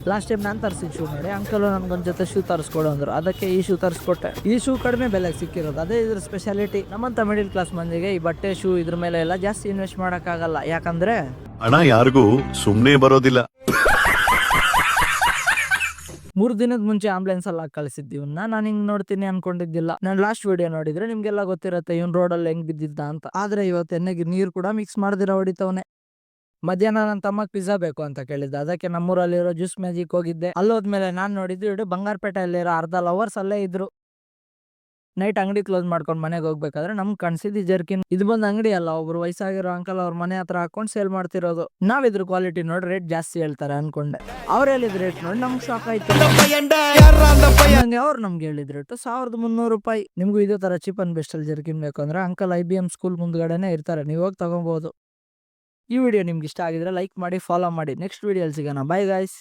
Last time ನಾನು ತರಿಸಿದ shoe ನೋಡಿ, uncle ನನ್ಗೊಂದ್ ಜೊತೆ ಶೂ ತರಿಸ್ಕೊಡು ಅಂದ್ರು, ಅದಕ್ಕೆ ಈ ಶೂ ತರಿಸ್ಕೊಟ್ಟೆ. ಈ ಶೂ ಕಡಿಮೆ ಬೆಲೆಗೆ ಸಿಕ್ಕಿರೋದು, ಅದೇ ಇದ್ರ ಸ್ಪೆಷಾಲಿಟಿ. ನಮ್ಮಂತ ಮಿಡಿಲ್ ಕ್ಲಾಸ್ ಮಂದಿಗೆ ಈ ಬಟ್ಟೆ ಶೂ ಇದ್ರ ಮೇಲೆ ಎಲ್ಲ ಜಾಸ್ತಿ ಇನ್ವೆಸ್ಟ್ ಮಾಡಕ್ ಆಗಲ್ಲ, ಯಾಕಂದ್ರೆ ಹಣ ಯಾರಿಗೂ ಸುಮ್ನೆ ಬರೋದಿಲ್ಲ. 3 ದಿನದ ಮುಂಚೆ ಆಂಬುಲೆನ್ಸ್ ಅಲ್ಲಿ ಕಳಿಸಿದ್ದಿ ಇವ್ನ. ನಾನು ಹಿಂಗ್ ನೋಡ್ತೀನಿ ಅನ್ಕೊಂಡಿದ್ದಿಲ್ಲ. ನಾನು ಲಾಸ್ಟ್ ವಿಡಿಯೋ ನೋಡಿದ್ರೆ ನಿಮ್ಗೆಲ್ಲ ಗೊತ್ತಿರತ್ತೆ ಇವ್ನ್ ರೋಡಲ್ಲಿ ಹೆಂಗ್ ಬಿದ್ದಿದ್ದ ಅಂತ. ಆದ್ರೆ ಇವತ್ತು ಎಣ್ಣೆಗೆ ನೀರು ಕೂಡ ಮಿಕ್ಸ್ ಮಾಡ್ದಿರ ಹೊಡಿತವನೆ. ಮಧ್ಯಾಹ್ನ ನನ್ನ ತಮ್ಮಗ್ ಪಿಜ್ಜಾ ಬೇಕು ಅಂತ ಕೇಳಿದ್ದ, ಅದಕ್ಕೆ ನಮ್ಮೂರಲ್ಲಿರೋ ಜ್ಯೂಸ್ ಮ್ಯಾಜಿಕ್ ಹೋಗಿದ್ದೆ. ಅಲ್ಲೋದ್ಮೇಲೆ ನಾನ್ ನೋಡಿದ್ದು ಇಡು ಬಂಗಾರಪೇಟೆಯಲ್ಲಿರೋ ಅರ್ಧ ಲವರ್ಸ್ ಅಲ್ಲೇ ಇದ್ರು. ನೈಟ್ ಅಂಗಡಿ ಕ್ಲೋಸ್ ಮಾಡ್ಕೊಂಡು ಮನೆಗೆ ಹೋಗ್ಬೇಕಾದ್ರೆ ನಮ್ಗೆ ಕಾಣಿಸಿದ್ದು ಜರ್ಕಿನ್. ಇದು ಬಂದ್ ಅಂಗಡಿ ಅಲ್ಲ, ಒಬ್ರು ವಯಸ್ಸಾಗಿರೋ ಅಂಕಲ್ ಅವ್ರ ಮನೆ ಹತ್ರ ಹಾಕೊಂಡು ಸೇಲ್ ಮಾಡ್ತಿರೋದು. ನಾವಿದ್ರ ಕ್ವಾಲಿಟಿ ನೋಡಿ ರೇಟ್ ಜಾಸ್ತಿ ಹೇಳ್ತಾರೆ ಅನ್ಕೊಂಡೆ. ಅವ್ರು ಹೇಳಿದ ರೇಟ್ ನೋಡಿ ನಮ್ಗೆ ಶಾಕ್ ಆಯ್ತು. ಅವ್ರು ನಮ್ಗೆ ಹೇಳಿದ ರೇಟ್ 1300 ರೂಪಾಯಿ. ನಿಮ್ಗೂ ಇದೇ ತರ ಚೀಪ್ ಅಂಡ್ ಬೆಸ್ಟ್ ಅಲ್ಲಿ ಜರ್ಕಿನ್ ಬೇಕು ಅಂದ್ರೆ ಅಂಕಲ್ IBM ಸ್ಕೂಲ್ ಮುಂದ್ಗಡೆನೆ ಇರ್ತಾರೆ, ನೀವು ಹೋಗಿ ತಗೊಬಹುದು. ಈ ವಿಡಿಯೋ ನಿಮ್ಗೆ ಇಷ್ಟ ಆಗಿದ್ರೆ ಲೈಕ್ ಮಾಡಿ, ಫಾಲೋ ಮಾಡಿ. ನೆಕ್ಸ್ಟ್ ವಿಡಿಯೋಲಿ ಸಿಗೋಣ. Bye guys.